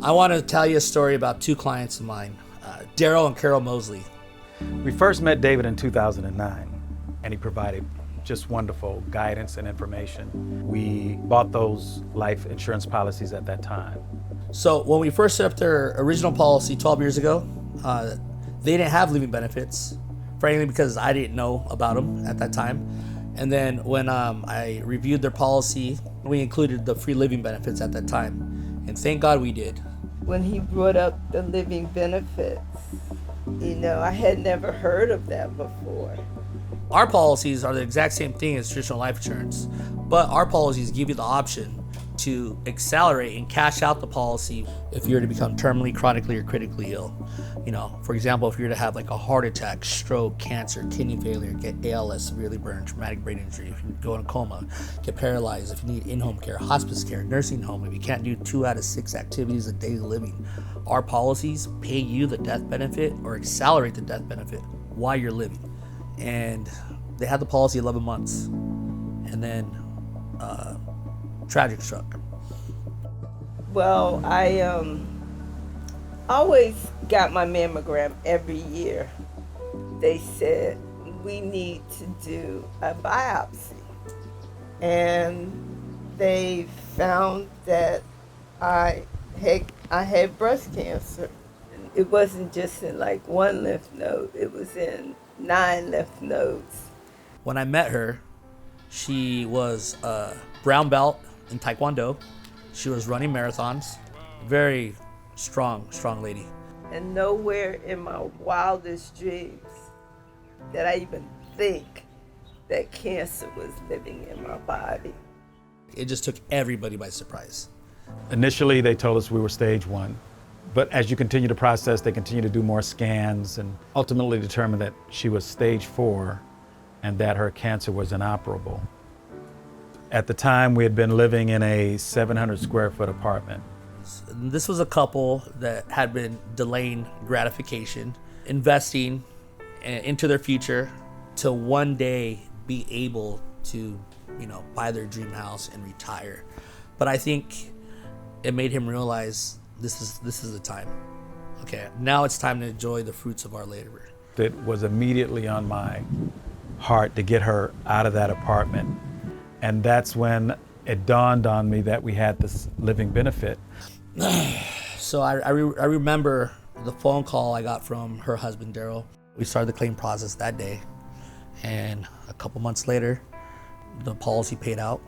I want to tell you a story about two clients of mine, Darryl and Carol Mosley. We first met David in 2009, and he provided just wonderful guidance and information. We bought those life insurance policies at that time. So when we first set up their original policy 12 years ago, they didn't have living benefits, frankly because I didn't know about them at that time. And then when I reviewed their policy, we included the free living benefits at that time. And thank God we did. When he brought up the living benefits, I had never heard of that before. Our policies are the exact same thing as traditional life insurance, but our policies give you the option to accelerate and cash out the policy if you're to become terminally, chronically, or critically ill. For example, if you're to have like a heart attack, stroke, cancer, kidney failure, get ALS, severely burned, traumatic brain injury, if you go in a coma, get paralyzed, if you need in-home care, hospice care, nursing home, if you can't do 2 out of 6 activities of daily living, our policies pay you the death benefit or accelerate the death benefit while you're living. And they had the policy 11 months, and then tragic struck. Well, I always got my mammogram every year. They said we need to do a biopsy, and they found that I had breast cancer. It wasn't just in like one lymph node, it was in 9 lymph nodes. When I met her, she was a brown belt in Taekwondo. She was running marathons. Very strong lady. And nowhere in my wildest dreams did I even think that cancer was living in my body. It just took everybody by surprise. Initially, they told us we were stage 1. But as you continue to process, they continue to do more scans and ultimately determined that she was stage 4 and that her cancer was inoperable. At the time, we had been living in a 700 square foot apartment. This was a couple that had been delaying gratification, investing into their future to one day be able to, buy their dream house and retire. But I think it made him realize this is the time. Okay, now it's time to enjoy the fruits of our labor. It was immediately on my heart to get her out of that apartment. And that's when it dawned on me that we had this living benefit. So I remember the phone call I got from her husband, Darryl. We started the claim process that day. And a couple months later, the policy paid out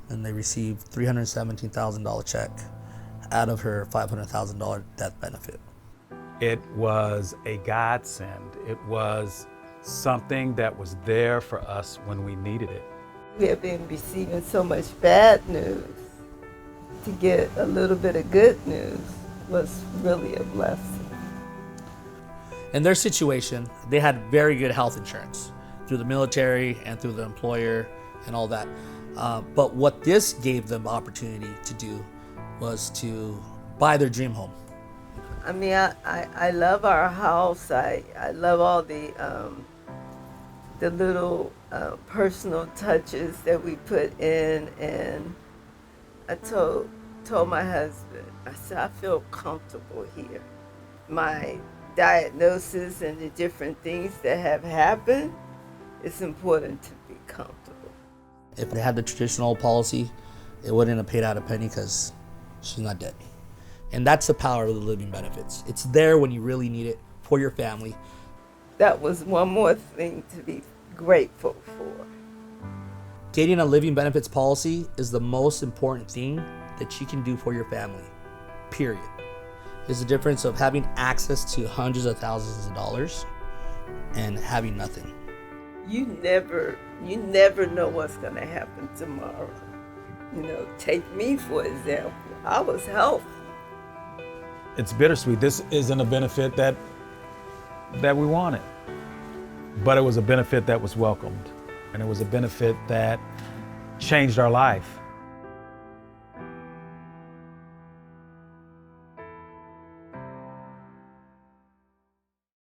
and they received $317,000 check out of her $500,000 death benefit. It was a godsend. It was something that was there for us when we needed it. We have been receiving so much bad news. To get a little bit of good news was really a blessing. In their situation, they had very good health insurance through the military and through the employer and all that. But what this gave them opportunity to do was to buy their dream home. I mean, I love our house. I love all the little personal touches that we put in, and I told my husband, I said, I feel comfortable here. My diagnosis and the different things that have happened, it's important to be comfortable. If they had the traditional policy, it wouldn't have paid out a penny because she's not dead. And that's the power of the living benefits. It's there when you really need it for your family. That was one more thing to be grateful for. Getting a living benefits policy is the most important thing that you can do for your family, period. It's the difference of having access to hundreds of thousands of dollars and having nothing. You never know what's gonna happen tomorrow. Take me for example. I was healthy. It's bittersweet. This isn't a benefit that we wanted, but it was a benefit that was welcomed, and it was a benefit that changed our life.